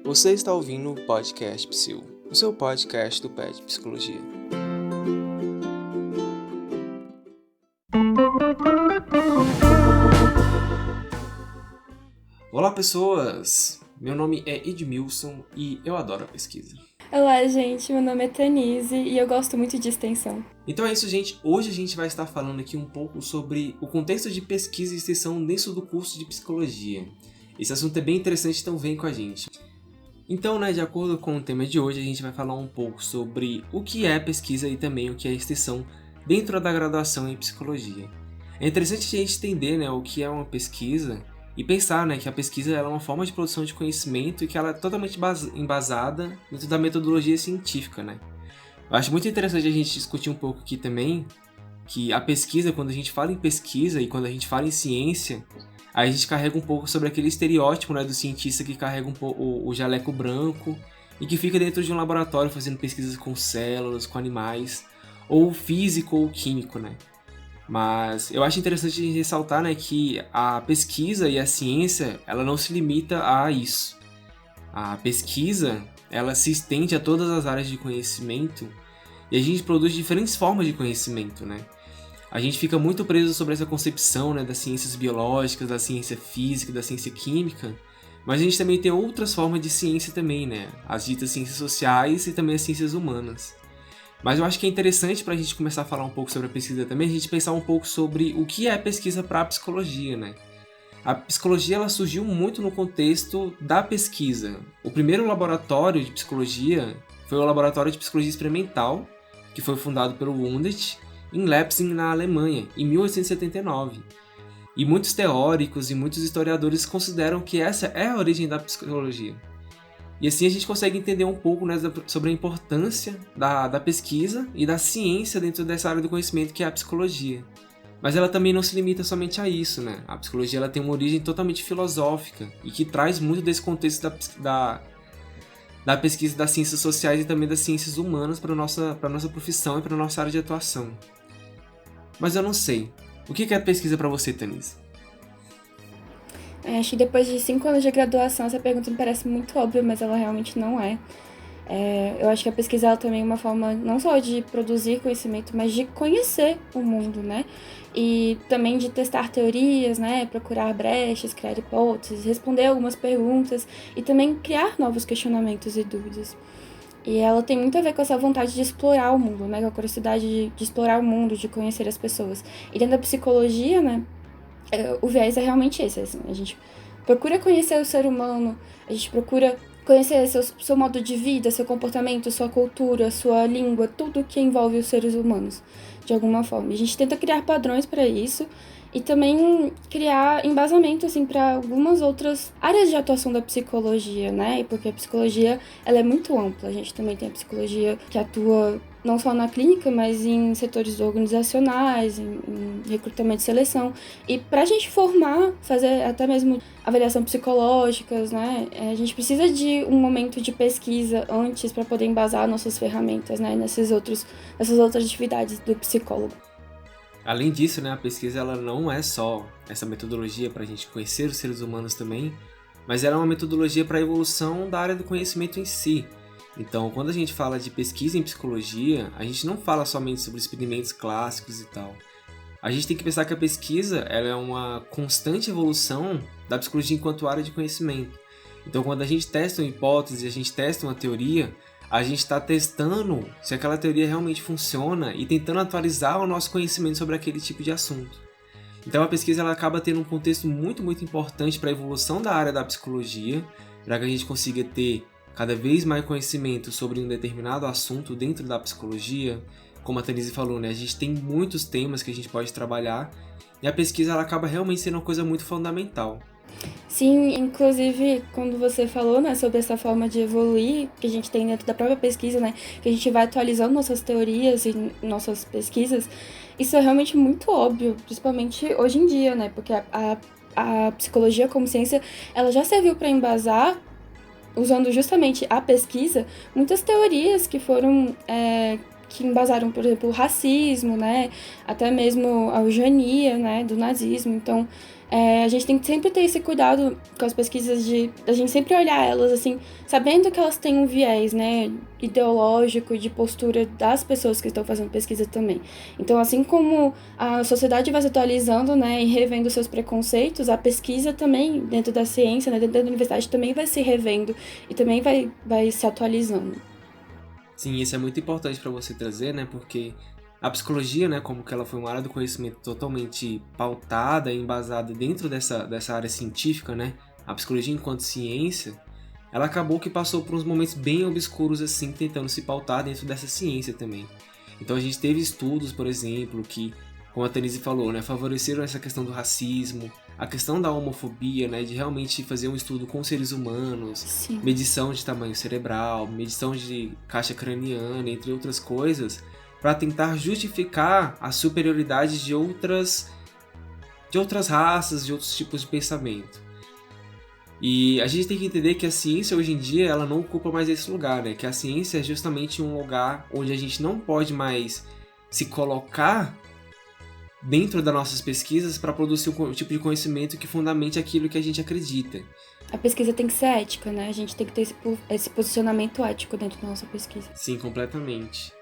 Você está ouvindo o Podcast Psil, o seu podcast do PET Psicologia. Olá pessoas, meu nome é Edmilson e eu adoro a pesquisa. Olá gente, meu nome é Tanise e eu gosto muito de extensão. Então é isso gente, hoje a gente vai estar falando aqui um pouco sobre o contexto de pesquisa e extensão dentro do curso de Psicologia. Esse assunto é bem interessante, então vem com a gente. Então, de acordo com o tema de hoje, a gente vai falar um pouco sobre o que é pesquisa e também o que é extensão dentro da graduação em Psicologia. É interessante a gente entender o que é uma pesquisa e pensar que a pesquisa ela é uma forma de produção de conhecimento e que ela é totalmente embasada dentro da metodologia científica. Eu acho muito interessante a gente discutir um pouco aqui também que a pesquisa, quando a gente fala em pesquisa e quando a gente fala em ciência, aí a gente carrega um pouco sobre aquele estereótipo do cientista que carrega um pouco o jaleco branco e que fica dentro de um laboratório fazendo pesquisas com células, com animais, ou físico ou químico, Mas eu acho interessante ressaltar que a pesquisa e a ciência, ela não se limita a isso. A pesquisa, ela se estende a todas as áreas de conhecimento e a gente produz diferentes formas de conhecimento, A gente fica muito preso sobre essa concepção das ciências biológicas, da ciência física, da ciência química, mas a gente também tem outras formas de ciência também, As ditas ciências sociais e também as ciências humanas. Mas eu acho que é interessante para a gente começar a falar um pouco sobre a pesquisa também, a gente pensar um pouco sobre o que é pesquisa para a psicologia, A psicologia ela surgiu muito no contexto da pesquisa. O primeiro laboratório de psicologia foi o Laboratório de Psicologia Experimental, que foi fundado pelo Wundt, em Leipzig, na Alemanha, em 1879. E muitos teóricos e muitos historiadores consideram que essa é a origem da psicologia. E assim a gente consegue entender um pouco sobre a importância da pesquisa e da ciência dentro dessa área do conhecimento que é a psicologia. Mas ela também não se limita somente a isso, A psicologia ela tem uma origem totalmente filosófica e que traz muito desse contexto da pesquisa das ciências sociais e também das ciências humanas para a nossa profissão e para a nossa área de atuação. Mas eu não sei. O que é pesquisa para você, Tanise? Acho que depois de 5 anos de graduação, essa pergunta me parece muito óbvia, mas ela realmente não é. Eu acho que a pesquisa ela também é uma forma não só de produzir conhecimento, mas de conhecer o mundo, E também de testar teorias, procurar brechas, criar hipóteses, responder algumas perguntas e também criar novos questionamentos e dúvidas. E ela tem muito a ver com essa vontade de explorar o mundo, com a curiosidade de explorar o mundo, de conhecer as pessoas. E dentro da psicologia, o viés é realmente esse, assim, a gente procura conhecer o ser humano, a gente procura conhecer seu modo de vida, seu comportamento, sua cultura, sua língua, tudo que envolve os seres humanos, de alguma forma. E a gente tenta criar padrões para isso e também criar embasamento, assim, para algumas outras áreas de atuação da psicologia, Porque a psicologia, ela é muito ampla. A gente também tem a psicologia que atua não só na clínica, mas em setores organizacionais, em recrutamento e seleção. E para a gente formar, fazer até mesmo avaliação psicológicas, a gente precisa de um momento de pesquisa antes para poder embasar nossas ferramentas, nessas outras atividades do psicólogo. Além disso, a pesquisa ela não é só essa metodologia para a gente conhecer os seres humanos também, mas ela é uma metodologia para a evolução da área do conhecimento em si. Então, quando a gente fala de pesquisa em psicologia, a gente não fala somente sobre experimentos clássicos e tal. A gente tem que pensar que a pesquisa ela é uma constante evolução da psicologia enquanto área de conhecimento. Então, quando a gente testa uma hipótese, a gente testa uma teoria, a gente está testando se aquela teoria realmente funciona e tentando atualizar o nosso conhecimento sobre aquele tipo de assunto. Então a pesquisa ela acaba tendo um contexto muito, muito importante para a evolução da área da psicologia, para que a gente consiga ter cada vez mais conhecimento sobre um determinado assunto dentro da psicologia. Como a Tanise falou, a gente tem muitos temas que a gente pode trabalhar e a pesquisa ela acaba realmente sendo uma coisa muito fundamental. Sim, inclusive, quando você falou, sobre essa forma de evoluir que a gente tem dentro da própria pesquisa, que a gente vai atualizando nossas teorias e nossas pesquisas, isso é realmente muito óbvio, principalmente hoje em dia, Porque a psicologia como ciência, ela já serviu para embasar, usando justamente a pesquisa, muitas teorias que foram... que embasaram, por exemplo, o racismo, até mesmo a eugenia, do nazismo. Então, A gente tem que sempre ter esse cuidado com as pesquisas a gente sempre olhar elas, assim, sabendo que elas têm um viés, né, ideológico e de postura das pessoas que estão fazendo pesquisa também. Então, assim como a sociedade vai se atualizando, né, e revendo seus preconceitos, a pesquisa também, dentro da ciência, né, dentro da universidade, também vai se revendo e também vai se atualizando. Sim, isso é muito importante para você trazer, né, porque a psicologia, né, como que ela foi uma área do conhecimento totalmente pautada e embasada dentro dessa área científica, né, a psicologia enquanto ciência, ela acabou que passou por uns momentos bem obscuros assim, tentando se pautar dentro dessa ciência também. Então a gente teve estudos, por exemplo, que, como a Tanise falou, né, favoreceram essa questão do racismo, a questão da homofobia, né, de realmente fazer um estudo com seres humanos, Sim. medição de tamanho cerebral, medição de caixa craniana, entre outras coisas, para tentar justificar a superioridade de outras raças, de outros tipos de pensamento. E a gente tem que entender que a ciência hoje em dia ela não ocupa mais esse lugar, né? Que a ciência é justamente um lugar onde a gente não pode mais se colocar dentro das nossas pesquisas para produzir um tipo de conhecimento que fundamente aquilo que a gente acredita. A pesquisa tem que ser ética, né? A gente tem que ter esse posicionamento ético dentro da nossa pesquisa. Sim, completamente.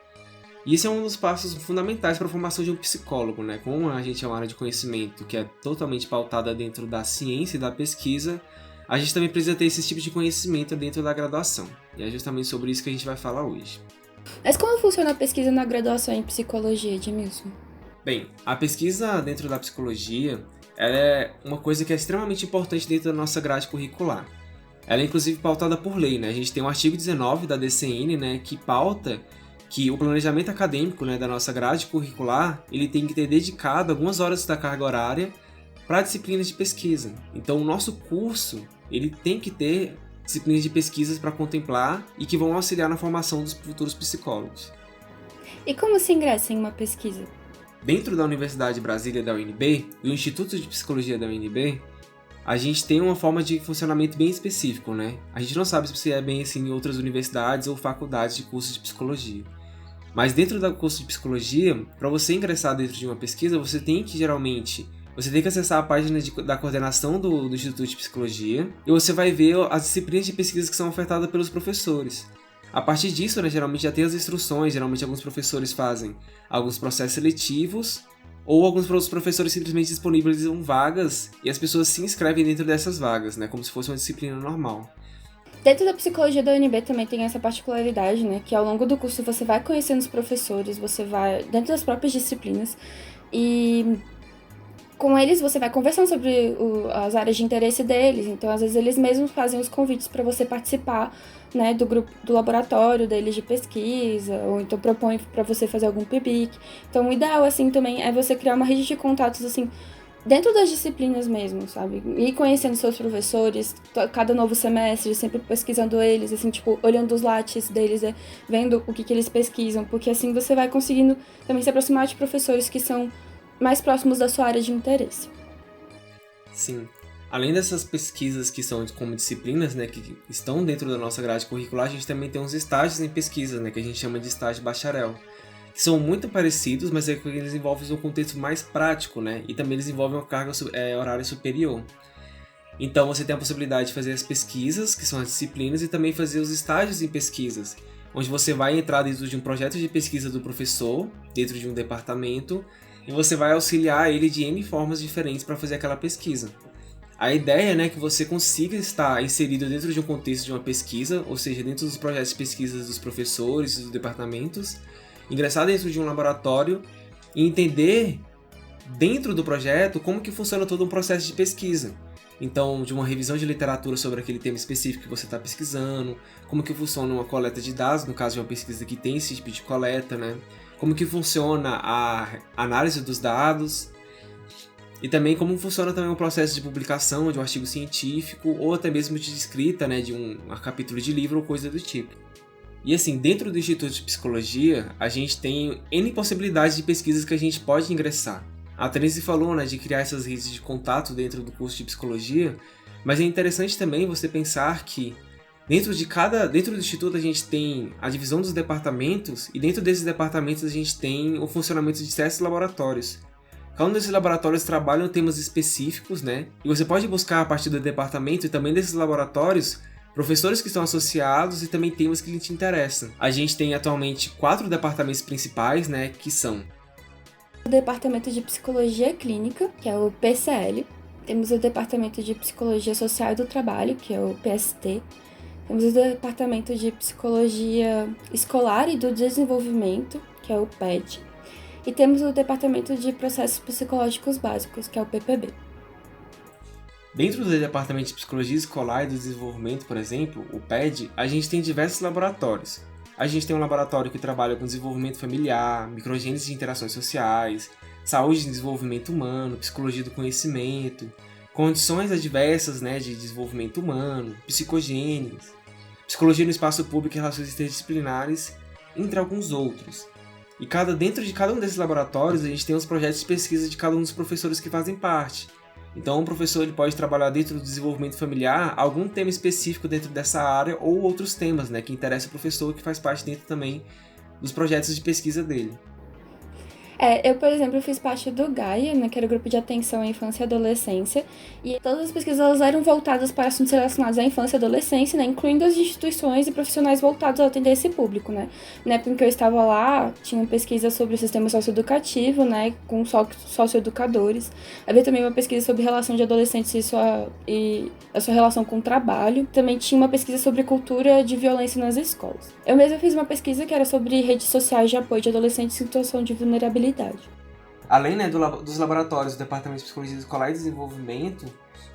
E esse é um dos passos fundamentais para a formação de um psicólogo, né? Como a gente é uma área de conhecimento que é totalmente pautada dentro da ciência e da pesquisa, a gente também precisa ter esse tipo de conhecimento dentro da graduação. E é justamente sobre isso que a gente vai falar hoje. Mas como funciona a pesquisa na graduação em psicologia, Edmilson? Bem, a pesquisa dentro da psicologia ela é uma coisa que é extremamente importante dentro da nossa grade curricular. Ela é inclusive pautada por lei, né? A gente tem o artigo 19 da DCN, né, que pauta que o planejamento acadêmico, né, da nossa grade curricular, ele tem que ter dedicado algumas horas da carga horária para disciplinas de pesquisa. Então, o nosso curso, ele tem que ter disciplinas de pesquisas para contemplar e que vão auxiliar na formação dos futuros psicólogos. E como se ingressa em uma pesquisa? Dentro da Universidade de Brasília da UNB, do Instituto de Psicologia da UNB, a gente tem uma forma de funcionamento bem específico, né? A gente não sabe se é bem assim em outras universidades ou faculdades de cursos de psicologia. Mas dentro do curso de psicologia, para você ingressar dentro de uma pesquisa, você tem que acessar a página da coordenação do Instituto de Psicologia e você vai ver as disciplinas de pesquisa que são ofertadas pelos professores. A partir disso, né, geralmente já tem as instruções, geralmente alguns professores fazem alguns processos seletivos ou alguns professores simplesmente disponibilizam vagas e as pessoas se inscrevem dentro dessas vagas, né, como se fosse uma disciplina normal. Dentro da psicologia da UNB também tem essa particularidade, né? Que ao longo do curso você vai conhecendo os professores, você vai dentro das próprias disciplinas e com eles você vai conversando sobre as áreas de interesse deles. Então, às vezes, eles mesmos fazem os convites para você participar, né, do grupo, do laboratório deles de pesquisa, ou então propõe para você fazer algum PIBIC. Então, o ideal, assim, também é você criar uma rede de contatos, assim, dentro das disciplinas mesmo, sabe? Ir conhecendo seus professores, cada novo semestre, sempre pesquisando eles, assim, tipo, olhando os lattes deles, vendo o que eles pesquisam, porque assim você vai conseguindo também se aproximar de professores que são mais próximos da sua área de interesse. Sim. Além dessas pesquisas que são como disciplinas, né, que estão dentro da nossa grade curricular, a gente também tem uns estágios em pesquisa, né, que a gente chama de estágio bacharel, que são muito parecidos, mas é que eles envolvem um contexto mais prático, né, e também eles envolvem uma carga horária superior. Então você tem a possibilidade de fazer as pesquisas, que são as disciplinas, e também fazer os estágios em pesquisas, onde você vai entrar dentro de um projeto de pesquisa do professor, dentro de um departamento, e você vai auxiliar ele de N formas diferentes para fazer aquela pesquisa. A ideia, né, é que você consiga estar inserido dentro de um contexto de uma pesquisa, ou seja, dentro dos projetos de pesquisa dos professores e dos departamentos, ingressar dentro de um laboratório e entender dentro do projeto como que funciona todo um processo de pesquisa. Então, de uma revisão de literatura sobre aquele tema específico que você está pesquisando, como que funciona uma coleta de dados, no caso de uma pesquisa que tem esse tipo de coleta, né? Como que funciona a análise dos dados, e também como funciona também o processo de publicação de um artigo científico, ou até mesmo de escrita, né, de um capítulo de livro ou coisa do tipo. E assim, dentro do Instituto de Psicologia, a gente tem N possibilidades de pesquisas que a gente pode ingressar. A Tanise falou, né, de criar essas redes de contato dentro do curso de Psicologia, mas é interessante também você pensar que dentro do Instituto a gente tem a divisão dos departamentos, e dentro desses departamentos a gente tem o funcionamento de certos laboratórios. Cada um desses laboratórios trabalham temas específicos, né? E você pode buscar a partir do departamento e também desses laboratórios professores que estão associados e também temas que te interessam. A gente tem atualmente 4 departamentos principais, né? Que são o Departamento de Psicologia Clínica, que é o PCL. Temos o Departamento de Psicologia Social e do Trabalho, que é o PST. Temos o Departamento de Psicologia Escolar e do Desenvolvimento, que é o PED. E temos o Departamento de Processos Psicológicos Básicos, que é o PPB. Dentro do Departamento de Psicologia Escolar e do Desenvolvimento, por exemplo, o PED, a gente tem diversos laboratórios. A gente tem um laboratório que trabalha com desenvolvimento familiar, microgênese de interações sociais, saúde e desenvolvimento humano, psicologia do conhecimento, condições adversas, né, de desenvolvimento humano, psicogênese, psicologia no espaço público e relações interdisciplinares, entre alguns outros. E dentro de cada um desses laboratórios, a gente tem os projetos de pesquisa de cada um dos professores que fazem parte. Então, um professor ele pode trabalhar dentro do desenvolvimento familiar algum tema específico dentro dessa área ou outros temas, né, que interessam o professor que faz parte dentro também dos projetos de pesquisa dele. Eu, por exemplo, fiz parte do GAIA, né, que era o Grupo de Atenção à Infância e Adolescência, e todas as pesquisas elas eram voltadas para assuntos relacionados à infância e adolescência, né, incluindo as instituições e profissionais voltados a atender esse público, né. Na época em que eu estava lá, tinha pesquisa sobre o sistema socioeducativo, né, com socioeducadores. Havia também uma pesquisa sobre relação de adolescentes e a sua relação com o trabalho. Também tinha uma pesquisa sobre cultura de violência nas escolas. Eu mesma fiz uma pesquisa que era sobre redes sociais de apoio de adolescentes em situação de vulnerabilidade. Além, né, dos laboratórios do Departamento de Psicologia Escolar e Desenvolvimento,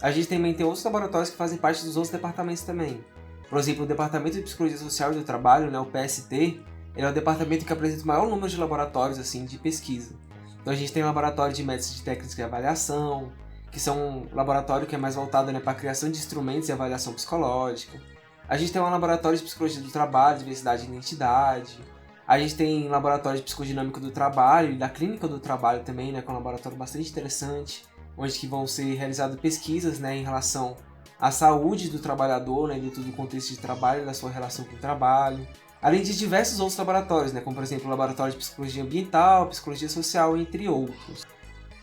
a gente também tem outros laboratórios que fazem parte dos outros departamentos também. Por exemplo, o Departamento de Psicologia Social e do Trabalho, né, o PST, ele é o departamento que apresenta o maior número de laboratórios assim, de pesquisa. Então a gente tem laboratório de métodos de técnicas de avaliação, que são um laboratório que é mais voltado, né, para a criação de instrumentos e avaliação psicológica. A gente tem um laboratório de Psicologia do Trabalho, Diversidade e Identidade. A gente tem laboratório de psicodinâmica do trabalho e da clínica do trabalho também, né, que é um laboratório bastante interessante, onde que vão ser realizadas pesquisas, né, em relação à saúde do trabalhador, né, dentro do contexto de trabalho e da sua relação com o trabalho. Além de diversos outros laboratórios, né, como por exemplo o laboratório de psicologia ambiental, psicologia social, entre outros.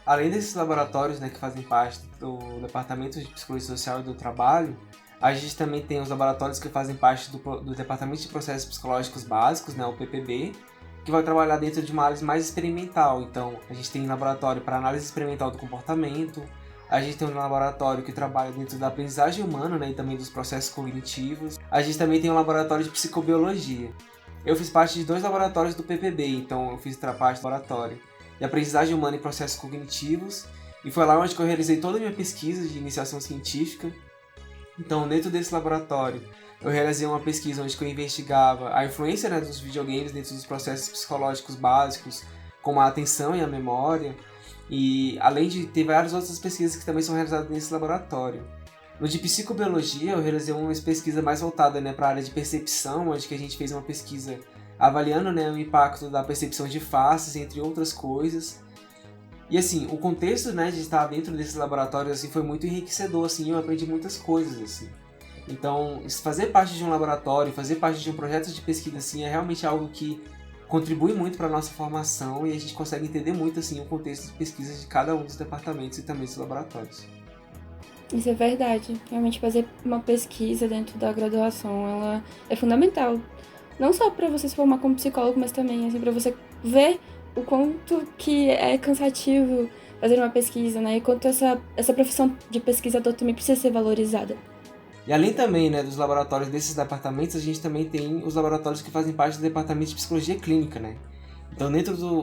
Além desses laboratórios, né, que fazem parte do Departamento de Psicologia Social e do Trabalho, a gente também tem os laboratórios que fazem parte do Departamento de Processos Psicológicos Básicos, né, o PPB, que vai trabalhar dentro de uma análise mais experimental. Então, a gente tem um laboratório para análise experimental do comportamento, a gente tem um laboratório que trabalha dentro da aprendizagem humana, né, e também dos processos cognitivos. A gente também tem um laboratório de psicobiologia. Eu fiz parte de 2 laboratórios do PPB, então eu fiz parte do laboratório de aprendizagem humana e processos cognitivos, e foi lá onde eu realizei toda a minha pesquisa de iniciação científica. Então, dentro desse laboratório, eu realizei uma pesquisa onde eu investigava a influência, né, dos videogames dentro dos processos psicológicos básicos, como a atenção e a memória, e além de ter várias outras pesquisas que também são realizadas nesse laboratório. No de psicobiologia, eu realizei uma pesquisa mais voltada, né, para a área de percepção, onde que a gente fez uma pesquisa avaliando, né, o impacto da percepção de faces, entre outras coisas. E assim, o contexto, né, de estar dentro desses laboratórios assim, foi muito enriquecedor, assim, eu aprendi muitas coisas. Assim. Então, fazer parte de um laboratório, fazer parte de um projeto de pesquisa assim, é realmente algo que contribui muito para a nossa formação e a gente consegue entender muito assim, o contexto de pesquisa de cada um dos departamentos e também dos laboratórios. Isso é verdade. Realmente fazer uma pesquisa dentro da graduação, ela é fundamental. Não só para você se formar como psicólogo, mas também assim, para você ver o quanto que é cansativo fazer uma pesquisa, né? E quanto essa profissão de pesquisador também precisa ser valorizada. E além também, né, dos laboratórios desses departamentos, a gente também tem os laboratórios que fazem parte do departamento de psicologia clínica, né? Então,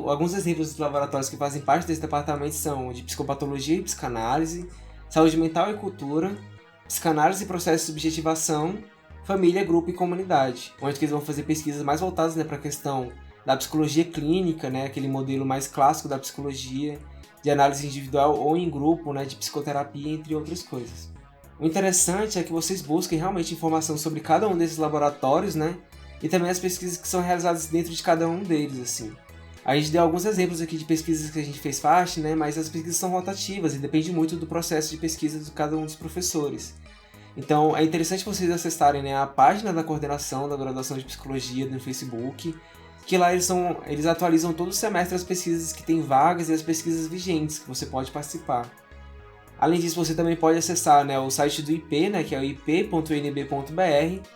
alguns exemplos dos laboratórios que fazem parte desse departamento são o de psicopatologia e psicanálise, saúde mental e cultura, psicanálise e processo de subjetivação, família, grupo e comunidade, onde eles vão fazer pesquisas mais voltadas, né, para a questão da psicologia clínica, né, aquele modelo mais clássico da psicologia, de análise individual ou em grupo, né, de psicoterapia, entre outras coisas. O interessante é que vocês busquem realmente informação sobre cada um desses laboratórios, né, e também as pesquisas que são realizadas dentro de cada um deles, assim. A gente deu alguns exemplos aqui de pesquisas que a gente fez parte, né, mas as pesquisas são rotativas e depende muito do processo de pesquisa de cada um dos professores. Então, é interessante vocês acessarem, né, a página da coordenação da graduação de psicologia no Facebook que lá eles atualizam todo semestre as pesquisas que têm vagas e as pesquisas vigentes que você pode participar. Além disso, você também pode acessar, né, o site do IP, né, que é o ip.nb.br,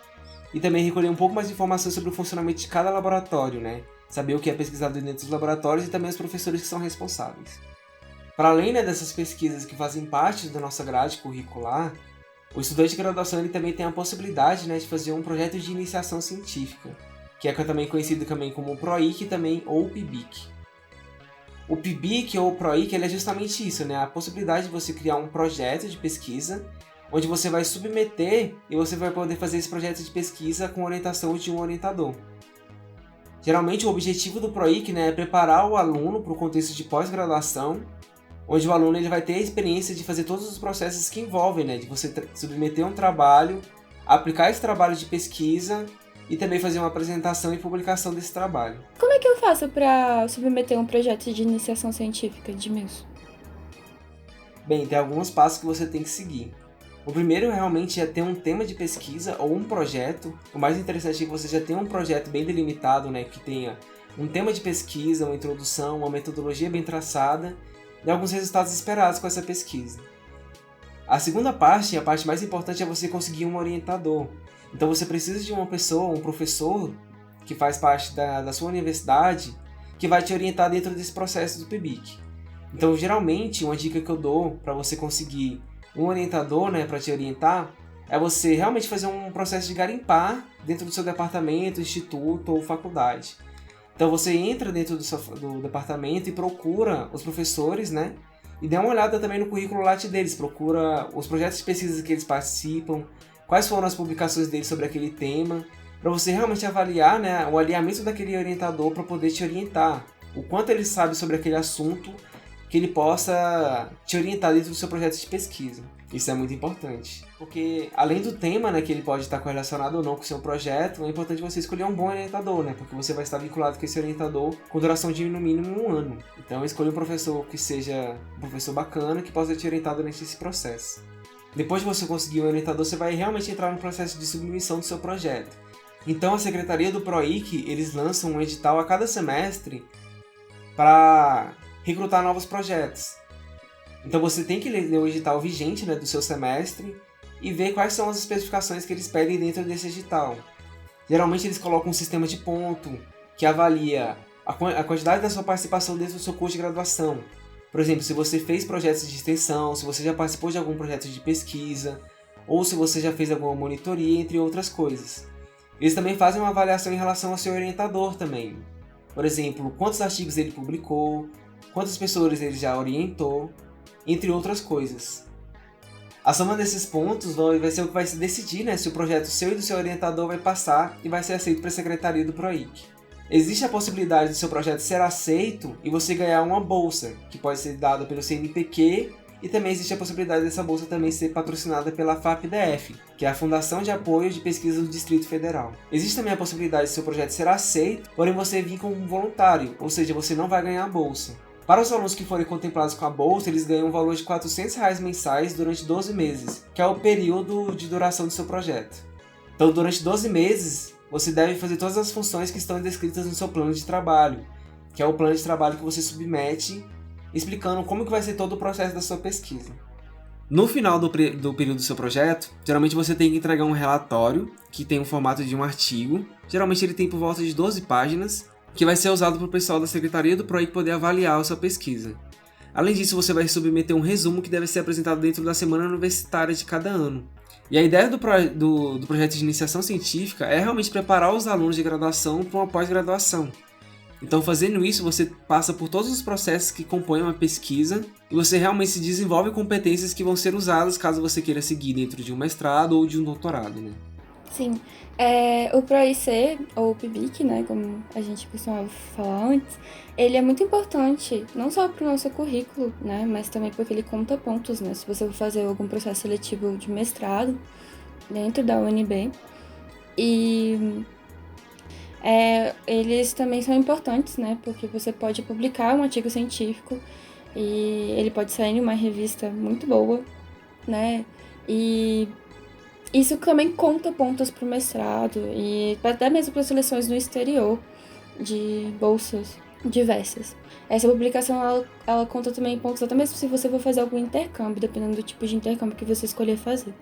e também recolher um pouco mais de informações sobre o funcionamento de cada laboratório, né, saber o que é pesquisado dentro dos laboratórios e também os professores que são responsáveis. Para além, né, dessas pesquisas que fazem parte da nossa grade curricular, o estudante de graduação ele também tem a possibilidade, né, de fazer um projeto de iniciação científica, que é também conhecido também como PROIC também, ou PIBIC. O PIBIC ou PROIC ele é justamente isso, né, a possibilidade de você criar um projeto de pesquisa, onde você vai submeter e você vai poder fazer esse projeto de pesquisa com orientação de um orientador. Geralmente o objetivo do PROIC, né, é preparar o aluno para o contexto de pós-graduação, onde o aluno ele vai ter a experiência de fazer todos os processos que envolvem, né, de você submeter um trabalho, aplicar esse trabalho de pesquisa e também fazer uma apresentação e publicação desse trabalho. Como é que eu faço para submeter um projeto de iniciação científica, Edmilson? Bem, tem alguns passos que você tem que seguir. O primeiro realmente é ter um tema de pesquisa ou um projeto. O mais interessante é que você já tenha um projeto bem delimitado, né, que tenha um tema de pesquisa, uma introdução, uma metodologia bem traçada e alguns resultados esperados com essa pesquisa. A segunda parte, a parte mais importante, é você conseguir um orientador. Então você precisa de uma pessoa, um professor, que faz parte da sua universidade, que vai te orientar dentro desse processo do PIBIC. Então, geralmente, uma dica que eu dou para você conseguir um orientador, né, para te orientar, é você realmente fazer um processo de garimpar dentro do seu departamento, instituto ou faculdade. Então você entra dentro do departamento e procura os professores, né, e dá uma olhada também no currículo Lattes deles, procura os projetos de pesquisa que eles participam, quais foram as publicações deles sobre aquele tema, para você realmente avaliar, né, o alinhamento daquele orientador para poder te orientar, o quanto ele sabe sobre aquele assunto, que ele possa te orientar dentro do seu projeto de pesquisa. Isso é muito importante, porque além do tema, né, que ele pode estar correlacionado ou não com o seu projeto, é importante você escolher um bom orientador, né, porque você vai estar vinculado com esse orientador com duração de no mínimo 1 ano. Então escolha um professor que seja um professor bacana, que possa te orientar durante esse processo. Depois de você conseguir um orientador, você vai realmente entrar no processo de submissão do seu projeto. Então a Secretaria do PROIC, eles lançam um edital a cada semestre para recrutar novos projetos. Então você tem que ler o edital vigente, né, do seu semestre e ver quais são as especificações que eles pedem dentro desse edital. Geralmente eles colocam um sistema de ponto que avalia a quantidade da sua participação dentro do seu curso de graduação. Por exemplo, se você fez projetos de extensão, se você já participou de algum projeto de pesquisa, ou se você já fez alguma monitoria, entre outras coisas. Eles também fazem uma avaliação em relação ao seu orientador também. Por exemplo, quantos artigos ele publicou, quantas pessoas ele já orientou, entre outras coisas. A soma desses pontos vai ser o que vai se decidir, né, se o projeto seu e do seu orientador vai passar e vai ser aceito para a Secretaria do PROIC. Existe a possibilidade do seu projeto ser aceito e você ganhar uma bolsa, que pode ser dada pelo CNPq, e também existe a possibilidade dessa bolsa também ser patrocinada pela FAPDF, que é a Fundação de Apoio de Pesquisa do Distrito Federal. Existe também a possibilidade do seu projeto ser aceito, porém você vir como um voluntário, ou seja, você não vai ganhar a bolsa. Para os alunos que forem contemplados com a bolsa, eles ganham um valor de R$ 400 mensais durante 12 meses, que é o período de duração do seu projeto. Então, durante 12 meses, você deve fazer todas as funções que estão descritas no seu plano de trabalho, que é o plano de trabalho que você submete, explicando como que vai ser todo o processo da sua pesquisa. No final do período do seu projeto, geralmente você tem que entregar um relatório, que tem o formato de um artigo. Geralmente ele tem por volta de 12 páginas, que vai ser usado para o pessoal da Secretaria do PROIC poder avaliar a sua pesquisa. Além disso, você vai submeter um resumo que deve ser apresentado dentro da semana universitária de cada ano. E a ideia do projeto de iniciação científica é realmente preparar os alunos de graduação para uma pós-graduação. Então, fazendo isso, você passa por todos os processos que compõem uma pesquisa e você realmente se desenvolve competências que vão ser usadas caso você queira seguir dentro de um mestrado ou de um doutorado, né? Sim. O PROIC, ou PIBIC, né, como a gente costumava falar antes, ele é muito importante, não só para o nosso currículo, né, mas também porque ele conta pontos, né, se você for fazer algum processo seletivo de mestrado dentro da UNB. E eles também são importantes, né, porque você pode publicar um artigo científico e ele pode sair em uma revista muito boa, né, e isso também conta pontos para o mestrado e até mesmo para seleções no exterior. de bolsas diversas. Essa publicação, ela conta também pontos, até mesmo se você for fazer algum intercâmbio, dependendo do tipo de intercâmbio que você escolher fazer.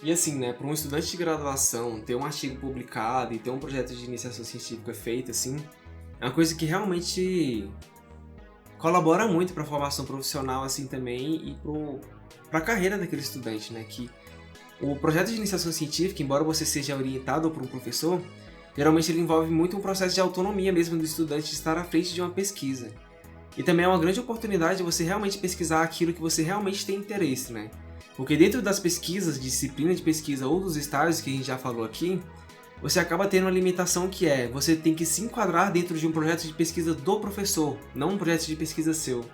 E assim, né, para um estudante de graduação ter um artigo publicado e ter um projeto de iniciação científica feito, assim, é uma coisa que realmente colabora muito para a formação profissional, assim, também, e para a carreira daquele estudante, né, que o projeto de iniciação científica, embora você seja orientado por um professor, geralmente ele envolve muito um processo de autonomia mesmo do estudante de estar à frente de uma pesquisa. E também é uma grande oportunidade de você realmente pesquisar aquilo que você realmente tem interesse, né? Porque dentro das pesquisas, disciplina de pesquisa ou dos estágios que a gente já falou aqui, você acaba tendo uma limitação que é, você tem que se enquadrar dentro de um projeto de pesquisa do professor, não um projeto de pesquisa seu.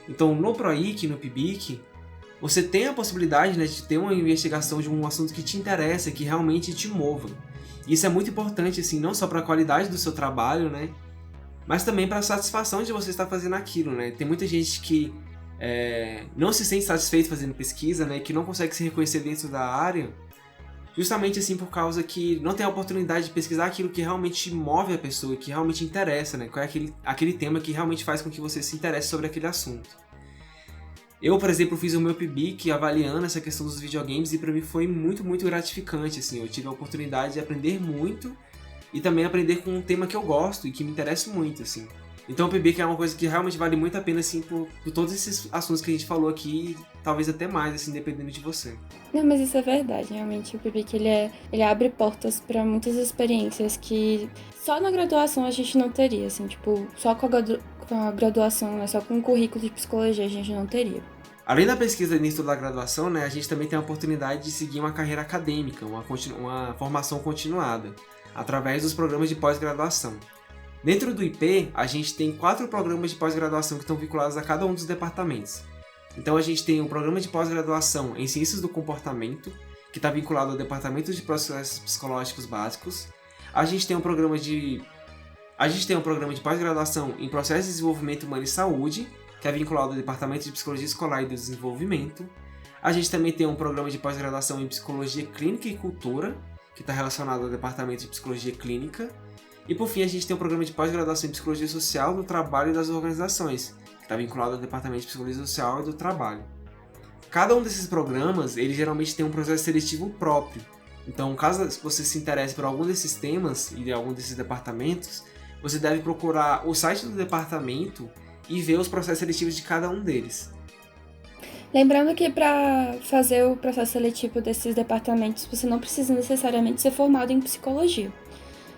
Então no PROIC, no PIBIC, você tem a possibilidade, né, de ter uma investigação de um assunto que te interessa, que realmente te mova. Isso é muito importante, assim, não só para a qualidade do seu trabalho, né, mas também para a satisfação de você estar fazendo aquilo, né. Tem muita gente que não se sente satisfeito fazendo pesquisa, né, que não consegue se reconhecer dentro da área, justamente assim por causa que não tem a oportunidade de pesquisar aquilo que realmente move a pessoa, que realmente interessa, né, qual é aquele tema que realmente faz com que você se interesse sobre aquele assunto. Eu, por exemplo, fiz o meu PIBIC avaliando essa questão dos videogames e para mim foi muito, muito gratificante, assim, eu tive a oportunidade de aprender muito e também aprender com um tema que eu gosto e que me interessa muito, assim. Então o PIBIC é uma coisa que realmente vale muito a pena, assim, por todos esses assuntos que a gente falou aqui, talvez até mais, assim, dependendo de você. Não, mas isso é verdade, realmente. O PIBIC, ele abre portas para muitas experiências que só na graduação a gente não teria, assim, tipo, só com a graduação, né, só com o currículo de psicologia a gente não teria. Além da pesquisa dentro da graduação, né, a gente também tem a oportunidade de seguir uma carreira acadêmica, uma formação continuada, através dos programas de pós-graduação. Dentro do IP, a gente tem 4 programas de pós-graduação que estão vinculados a cada um dos departamentos. Então a gente tem um programa de pós-graduação em Ciências do Comportamento, que está vinculado ao Departamento de Processos Psicológicos Básicos. A gente tem um programa de pós-graduação em Processos de Desenvolvimento Humano e Saúde, que é vinculado ao Departamento de Psicologia Escolar e do Desenvolvimento. A gente também tem um programa de pós-graduação em Psicologia Clínica e Cultura, que está relacionado ao Departamento de Psicologia Clínica. E por fim, a gente tem um programa de pós-graduação em Psicologia Social do Trabalho e das Organizações, que está vinculado ao Departamento de Psicologia Social e do Trabalho. Cada um desses programas, ele geralmente tem um processo seletivo próprio. Então, caso você se interesse por algum desses temas e de algum desses departamentos, você deve procurar o site do departamento e ver os processos seletivos de cada um deles. Lembrando que para fazer o processo seletivo desses departamentos, você não precisa necessariamente ser formado em psicologia.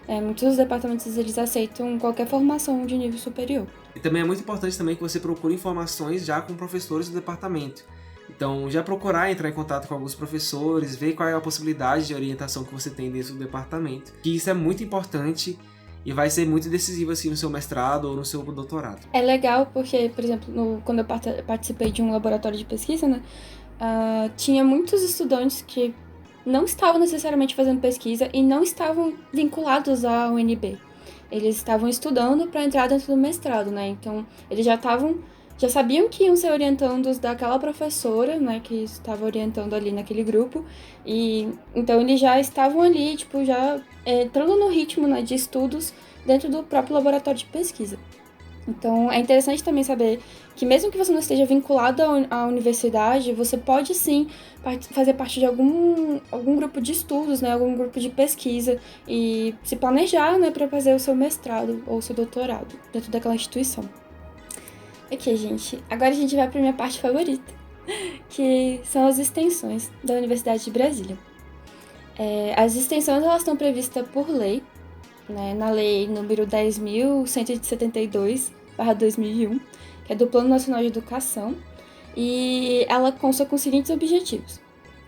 Muitos departamentos eles aceitam qualquer formação de nível superior. E também é muito importante também que você procure informações já com professores do departamento. Então, já procurar entrar em contato com alguns professores, ver qual é a possibilidade de orientação que você tem dentro do departamento. Que isso é muito importante e vai ser muito decisivo assim no seu mestrado ou no seu doutorado. É legal porque, por exemplo, quando eu participei de um laboratório de pesquisa, né, tinha muitos estudantes que não estavam necessariamente fazendo pesquisa e não estavam vinculados à UNB. Eles estavam estudando para entrar dentro do mestrado, né? Então, eles já sabiam que iam ser orientandos daquela professora, né, que estava orientando ali naquele grupo, e então eles já estavam ali, tipo, já entrando no ritmo, né, de estudos dentro do próprio laboratório de pesquisa. Então, é interessante também saber que mesmo que você não esteja vinculado à universidade, você pode sim fazer parte de algum grupo de estudos, né, algum grupo de pesquisa e se planejar, né, para fazer o seu mestrado ou o seu doutorado dentro daquela instituição. Ok, gente. Agora a gente vai para minha parte favorita, que são as extensões da Universidade de Brasília. As extensões elas estão previstas por lei, né, na lei número 10.172/2001, que é do Plano Nacional de Educação, e ela consta com os seguintes objetivos: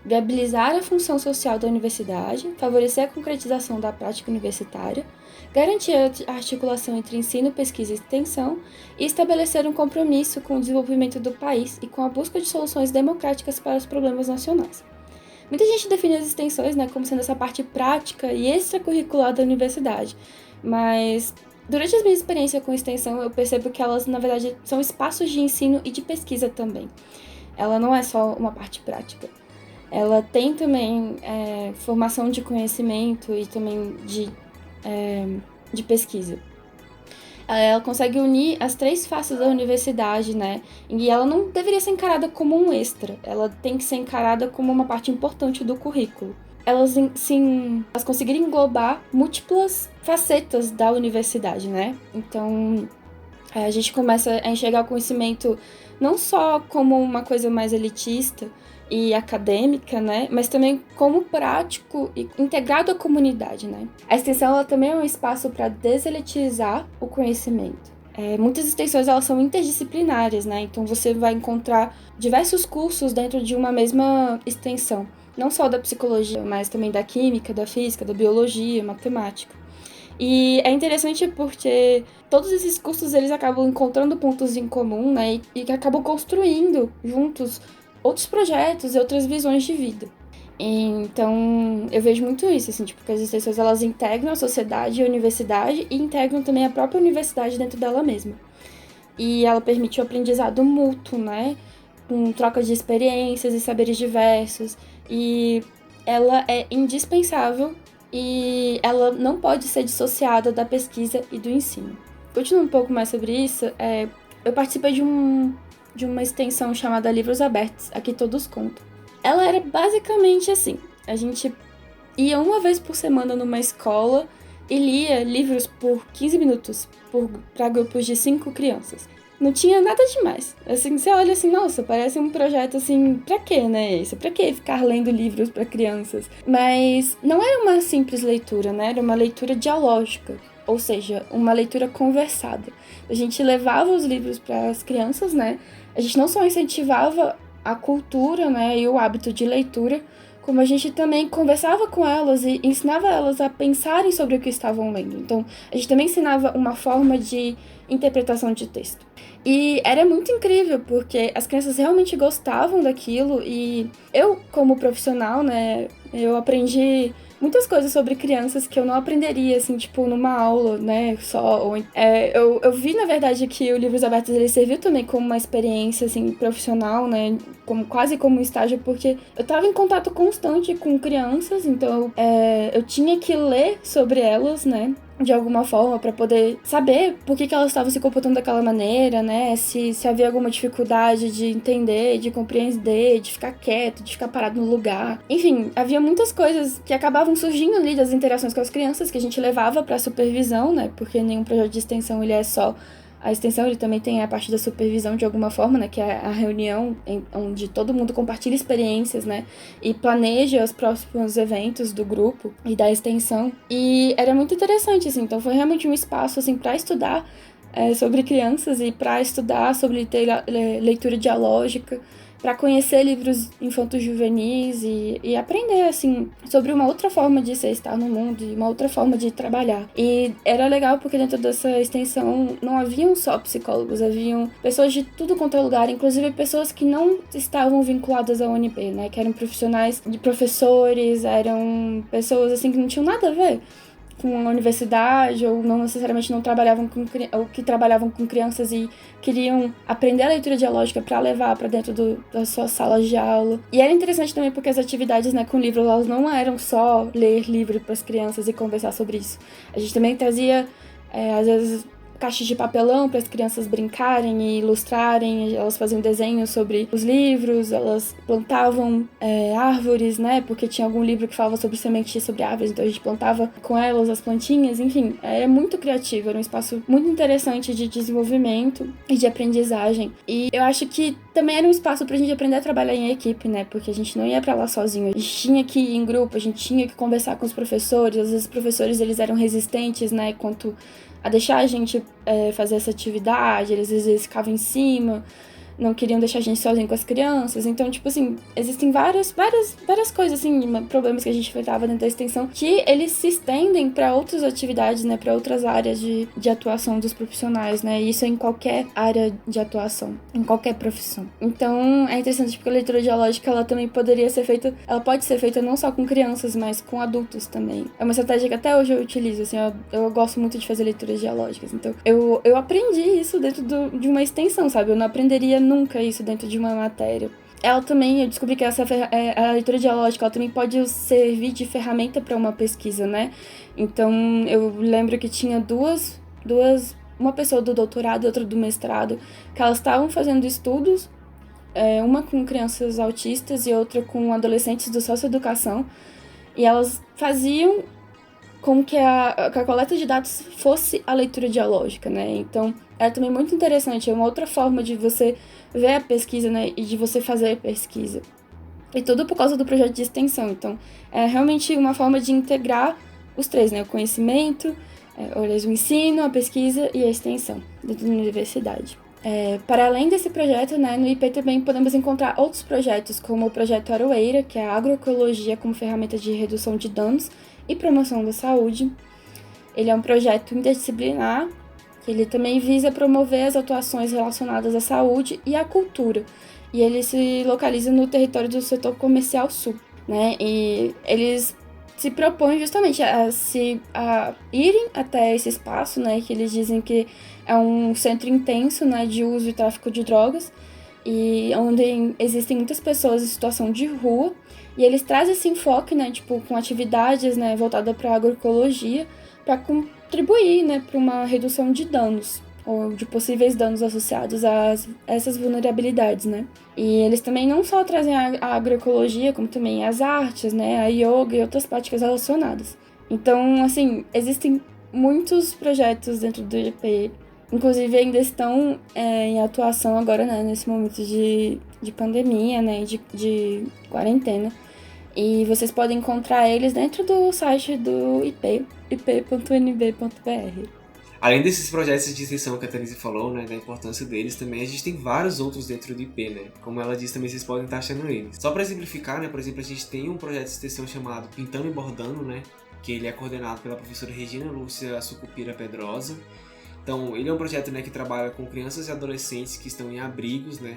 viabilizar a função social da universidade, favorecer a concretização da prática universitária, garantir a articulação entre ensino, pesquisa e extensão e estabelecer um compromisso com o desenvolvimento do país e com a busca de soluções democráticas para os problemas nacionais. Muita gente define as extensões, né, como sendo essa parte prática e extracurricular da universidade, mas durante a minha experiência com extensão eu percebo que elas, na verdade, são espaços de ensino e de pesquisa também. Ela não é só uma parte prática. Ela tem também formação de conhecimento e também de pesquisa. ela consegue unir as 3 faces da universidade, né? E ela não deveria ser encarada como um extra, ela tem que ser encarada como uma parte importante do currículo. Elas conseguiram englobar múltiplas facetas da universidade, né? Então, a gente começa a enxergar o conhecimento não só como uma coisa mais elitista e acadêmica, né? Mas também como prático e integrado à comunidade, né? A extensão ela também é um espaço para deselitizar o conhecimento. Muitas extensões elas são interdisciplinares, né? Então você vai encontrar diversos cursos dentro de uma mesma extensão. Não só da psicologia, mas também da química, da física, da biologia, matemática. E é interessante porque todos esses cursos eles acabam encontrando pontos em comum, né? E que acabam construindo juntos outros projetos e outras visões de vida. Então, eu vejo muito isso, assim, tipo, que as extensões elas integram a sociedade e a universidade e integram também a própria universidade dentro dela mesma. E ela permite o aprendizado mútuo, né? Com troca de experiências e saberes diversos. E ela é indispensável e ela não pode ser dissociada da pesquisa e do ensino. Continuando um pouco mais sobre isso, eu participei de uma extensão chamada Livros Abertos, Aqui Todos Contam. Ela era basicamente assim, a gente ia uma vez por semana numa escola e lia livros por 15 minutos para grupos de 5 crianças. Não tinha nada demais. Assim, você olha assim, nossa, parece um projeto assim, pra quê, né? Isso? Pra que ficar lendo livros para crianças? Mas não era uma simples leitura, né? Era uma leitura dialógica, ou seja, uma leitura conversada. A gente levava os livros para as crianças, né? A gente não só incentivava a cultura, né, e o hábito de leitura, como a gente também conversava com elas e ensinava elas a pensarem sobre o que estavam lendo. Então, a gente também ensinava uma forma de interpretação de texto. E era muito incrível, porque as crianças realmente gostavam daquilo e eu, como profissional, né, eu aprendi muitas coisas sobre crianças que eu não aprenderia, assim, tipo, numa aula, né, só. Eu vi, na verdade, que o Livros Abertos, ele serviu também como uma experiência, assim, profissional, né, quase como um estágio, porque eu tava em contato constante com crianças, então eu tinha que ler sobre elas, né, de alguma forma, para poder saber por que elas estavam se comportando daquela maneira, né? Se havia alguma dificuldade de entender, de compreender, de ficar quieto, de ficar parado no lugar. Enfim, havia muitas coisas que acabavam surgindo ali das interações com as crianças que a gente levava para supervisão, né? Porque nenhum projeto de extensão ele é só a extensão, ele também tem a parte da supervisão de alguma forma, né, que é a reunião onde todo mundo compartilha experiências, né, e planeja os próximos eventos do grupo e da extensão. E era muito interessante, assim, então foi realmente um espaço, assim, para estudar sobre crianças e para estudar sobre leitura dialógica, para conhecer livros infanto-juvenis e aprender, assim, sobre uma outra forma de ser, estar no mundo e uma outra forma de trabalhar. E era legal porque dentro dessa extensão não haviam só psicólogos, haviam pessoas de tudo quanto é lugar, inclusive pessoas que não estavam vinculadas à UNB, né, que eram profissionais de professores, eram pessoas, assim, que não tinham nada a ver com a universidade ou não necessariamente não trabalhavam ou que trabalhavam com crianças e queriam aprender a leitura dialógica para levar para dentro das suas salas de aula. E era interessante também porque as atividades, né, com livros, elas não eram só ler livro para as crianças e conversar sobre isso. A gente também trazia, às vezes, caixas de papelão para as crianças brincarem e ilustrarem, elas faziam desenhos sobre os livros, elas plantavam árvores, né, porque tinha algum livro que falava sobre sementes, sobre árvores, então a gente plantava com elas as plantinhas, enfim, é muito criativo, era um espaço muito interessante de desenvolvimento e de aprendizagem. E eu acho que também era um espaço pra gente aprender a trabalhar em equipe, né, porque a gente não ia pra lá sozinho, a gente tinha que ir em grupo, a gente tinha que conversar com os professores, às vezes os professores eles eram resistentes, né, quanto a deixar a gente fazer essa atividade, eles às vezes ficavam em cima, não queriam deixar a gente sozinho com as crianças. Então, tipo assim, existem várias coisas, assim, problemas que a gente enfrentava dentro da extensão que eles se estendem para outras atividades, né, para outras áreas de atuação dos profissionais, né, e isso é em qualquer área de atuação, em qualquer profissão. Então, é interessante porque a leitura dialógica, ela também poderia ser feita, ela pode ser feita não só com crianças, mas com adultos também. É uma estratégia que até hoje eu utilizo, assim, eu gosto muito de fazer leituras dialógicas. Então, eu aprendi isso dentro de uma extensão, sabe? Eu não aprenderia nunca isso dentro de uma matéria. Ela também, eu descobri que a leitura dialógica, ela também pode servir de ferramenta para uma pesquisa, né? Então, eu lembro que tinha duas uma pessoa do doutorado e outra do mestrado, que elas estavam fazendo estudos, uma com crianças autistas e outra com adolescentes do socioeducação, e elas faziam com que a coleta de dados fosse a leitura dialógica, né? Então, era também muito interessante, é uma outra forma de você ver a pesquisa, né, e de você fazer a pesquisa. E tudo por causa do projeto de extensão. Então, é realmente uma forma de integrar os três, né? O conhecimento, o ensino, a pesquisa e a extensão dentro da universidade. Para além desse projeto, né, no IP também podemos encontrar outros projetos, como o projeto Aroeira, que é a agroecologia como ferramenta de redução de danos e promoção da saúde. Ele é um projeto interdisciplinar, que ele também visa promover as atuações relacionadas à saúde e à cultura. E ele se localiza no território do setor comercial sul, né? E eles se propõem justamente a irem até esse espaço, né? Que eles dizem que é um centro intenso, né, de uso e tráfico de drogas, e onde existem muitas pessoas em situação de rua, e eles trazem esse enfoque, né, tipo, com atividades, né, voltadas para a agroecologia, para contribuir, né, para uma redução de danos, ou de possíveis danos associados a essas vulnerabilidades, né. E eles também não só trazem a agroecologia, como também as artes, né, a yoga e outras práticas relacionadas. Então, assim, existem muitos projetos dentro do IP, inclusive ainda estão em atuação agora, né, nesse momento de pandemia, né, de quarentena. E vocês podem encontrar eles dentro do site do IP, ip.nb.br. Além desses projetos de extensão que a Tanise falou, né, da importância deles, também a gente tem vários outros dentro do IP, né? Como ela disse, também vocês podem estar achando eles. Só para exemplificar, né, por exemplo, a gente tem um projeto de extensão chamado Pintando e Bordando, né, que ele é coordenado pela professora Regina Lúcia Sucupira Pedrosa. Então, ele é um projeto, né, que trabalha com crianças e adolescentes que estão em abrigos, né?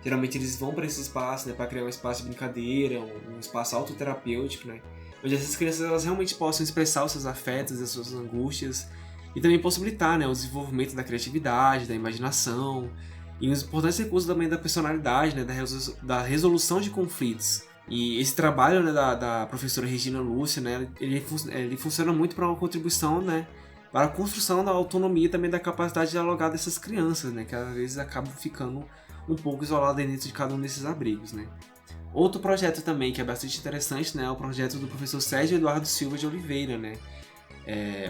Geralmente eles vão para esse espaço, né, para criar um espaço de brincadeira, um espaço autoterapêutico, né? Onde essas crianças elas realmente possam expressar os seus afetos, as suas angústias e também possibilitar, né, o desenvolvimento da criatividade, da imaginação e os importantes recursos também da personalidade, né, da resolução de conflitos. E esse trabalho, né, da professora Regina Lúcia, né, ele funciona muito para uma contribuição, né, para a construção da autonomia e também da capacidade de dialogar dessas crianças, né, que às vezes acabam ficando um pouco isoladas dentro de cada um desses abrigos, né. Outro projeto também que é bastante interessante, né, é o projeto do professor Sérgio Eduardo Silva de Oliveira, né.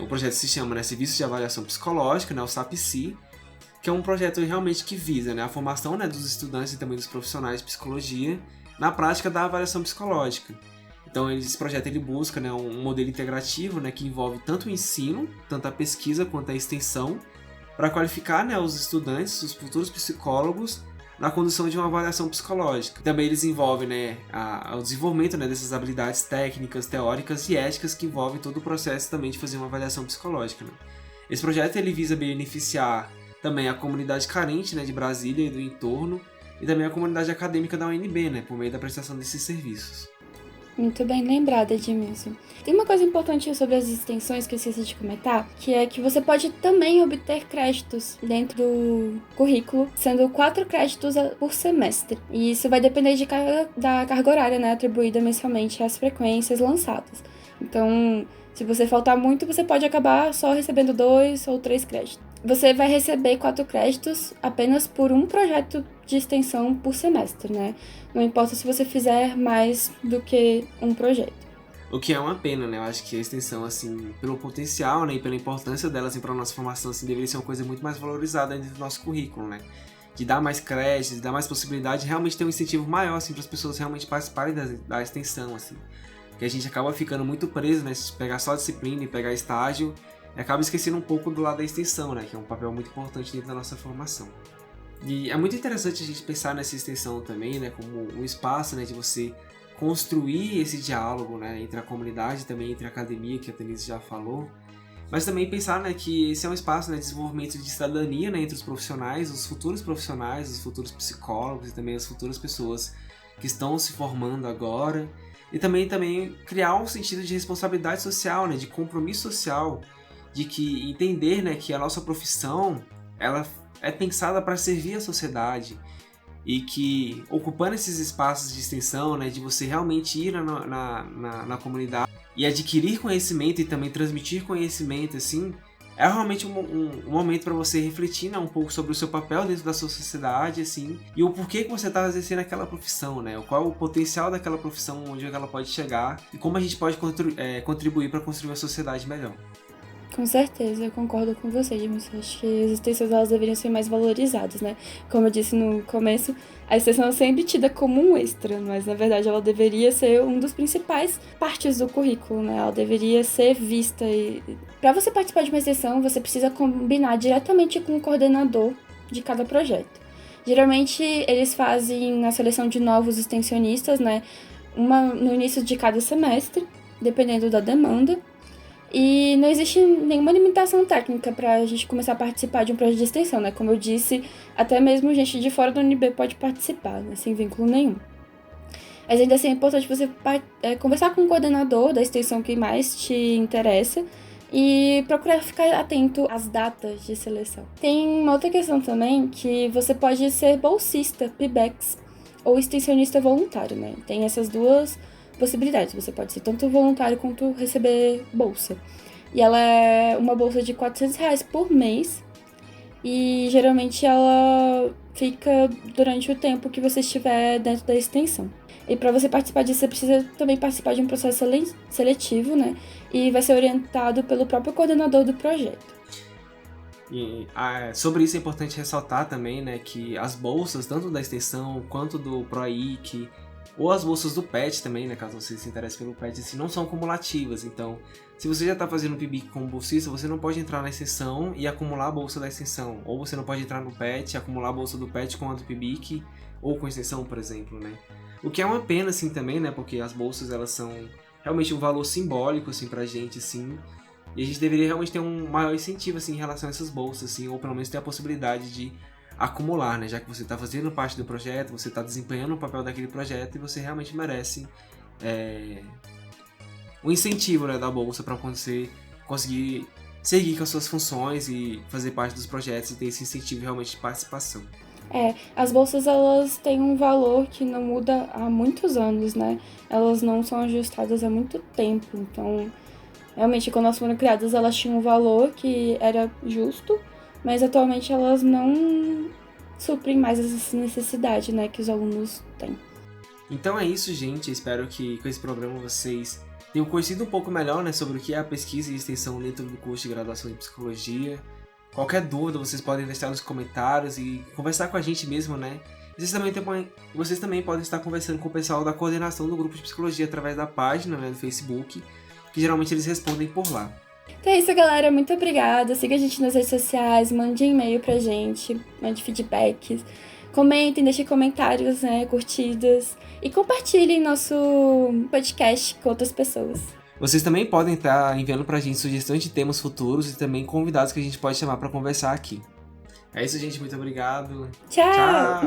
O projeto se chama, né, Serviço de Avaliação Psicológica, né, o SAPSI, que é um projeto realmente que visa, né, a formação, né, dos estudantes e também dos profissionais de psicologia na prática da avaliação psicológica. Então esse projeto ele busca, né, um modelo integrativo, né, que envolve tanto o ensino, tanto a pesquisa quanto a extensão, para qualificar, né, os estudantes, os futuros psicólogos, na condução de uma avaliação psicológica. Também eles envolvem, né, o desenvolvimento, né, dessas habilidades técnicas, teóricas e éticas que envolvem todo o processo também de fazer uma avaliação psicológica, né. Esse projeto ele visa beneficiar também a comunidade carente, né, de Brasília e do entorno, e também a comunidade acadêmica da UNB, né, por meio da prestação desses serviços. Muito bem lembrada, Edmilson. Tem uma coisa importante sobre as extensões que eu esqueci de comentar, que é que você pode também obter créditos dentro do currículo, sendo 4 créditos por semestre. E isso vai depender da carga horária, né, atribuída mensalmente às frequências lançadas. Então, se você faltar muito, você pode acabar só recebendo 2 ou 3 créditos. Você vai receber 4 créditos apenas por um projeto de extensão por semestre, né? Não importa se você fizer mais do que um projeto. O que é uma pena, né? Eu acho que a extensão, assim, pelo potencial, né, e pela importância dela, assim, para a nossa formação, assim, deveria ser uma coisa muito mais valorizada dentro do nosso currículo, né? De dar mais créditos, de dar mais possibilidade, de realmente ter um incentivo maior, assim, para as pessoas realmente participarem da extensão, assim. Porque a gente acaba ficando muito preso, né? Se pegar só disciplina e pegar estágio, e acaba esquecendo um pouco do lado da extensão, né? Que é um papel muito importante dentro da nossa formação. E é muito interessante a gente pensar nessa extensão também, né, como um espaço, né, de você construir esse diálogo, né, entre a comunidade e também entre a academia, que a Tanise já falou, mas também pensar, né, que esse é um espaço, né, de desenvolvimento de cidadania, né, entre os profissionais, os futuros psicólogos e também as futuras pessoas que estão se formando agora, e também criar um sentido de responsabilidade social, né, de compromisso social, de que entender, né, que a nossa profissão, ela é pensada para servir a sociedade e que ocupando esses espaços de extensão, né, de você realmente ir na comunidade e adquirir conhecimento e também transmitir conhecimento, assim, é realmente um momento para você refletir, né, um pouco sobre o seu papel dentro da sua sociedade, assim, e o porquê que você está exercendo aquela profissão, né? Qual é o potencial daquela profissão, onde ela pode chegar e como a gente pode contribuir para construir uma sociedade melhor. Com certeza, eu concordo com você, James. Acho que as extensões elas deveriam ser mais valorizadas, né? Como eu disse no começo, a extensão é sempre tida como um extra, mas na verdade ela deveria ser um dos principais partes do currículo, né? Ela deveria ser vista e para você participar de uma extensão, você precisa combinar diretamente com o coordenador de cada projeto. Geralmente eles fazem a seleção de novos extensionistas, né? No início de cada semestre, dependendo da demanda. E não existe nenhuma limitação técnica para a gente começar a participar de um projeto de extensão, né? Como eu disse, até mesmo gente de fora da UNB pode participar, né? Sem vínculo nenhum. Mas ainda assim é importante você conversar com o coordenador da extensão que mais te interessa e procurar ficar atento às datas de seleção. Tem uma outra questão também, que você pode ser bolsista, PIBEX, ou extensionista voluntário, né? Tem essas duas possibilidades. Você pode ser tanto voluntário quanto receber bolsa. E ela é uma bolsa de R$400 por mês. E geralmente ela fica durante o tempo que você estiver dentro da extensão. E para você participar disso, você precisa também participar de um processo seletivo, né? E vai ser orientado pelo próprio coordenador do projeto. E sobre isso é importante ressaltar também, né, que as bolsas, tanto da extensão quanto do PROIC, ou as bolsas do PET também, né, caso você se interesse pelo PET, assim, não são cumulativas. Então, se você já está fazendo o PIBIC como bolsista, você não pode entrar na extensão e acumular a bolsa da extensão. Ou você não pode entrar no PET e acumular a bolsa do PET com a do PIBIC, ou com a extensão, por exemplo, né. O que é uma pena, assim, também, né, porque as bolsas, elas são realmente um valor simbólico, assim, pra gente, assim. E a gente deveria realmente ter um maior incentivo, assim, em relação a essas bolsas, assim, ou pelo menos ter a possibilidade de acumular, né? Já que você está fazendo parte do projeto, você está desempenhando o papel daquele projeto e você realmente merece um incentivo, né, da bolsa para você conseguir seguir com as suas funções e fazer parte dos projetos e ter esse incentivo realmente de participação. As bolsas elas têm um valor que não muda há muitos anos, né? Elas não são ajustadas há muito tempo, então realmente quando elas foram criadas elas tinham um valor que era justo, mas atualmente elas não suprem mais essa necessidade, né, que os alunos têm. Então é isso, gente. Espero que com esse programa vocês tenham conhecido um pouco melhor, né, sobre o que é a pesquisa e extensão dentro do curso de graduação em psicologia. Qualquer dúvida vocês podem deixar nos comentários e conversar com a gente mesmo, né? Vocês também podem estar conversando com o pessoal da coordenação do grupo de psicologia através da página, né, do Facebook, que geralmente eles respondem por lá. Então é isso, galera. Muito obrigada. Siga a gente nas redes sociais, mande e-mail pra gente, mande feedbacks. Comentem, deixem comentários, né, curtidas. E compartilhem nosso podcast com outras pessoas. Vocês também podem estar enviando pra gente sugestões de temas futuros e também convidados que a gente pode chamar pra conversar aqui. É isso, gente. Muito obrigado. Tchau!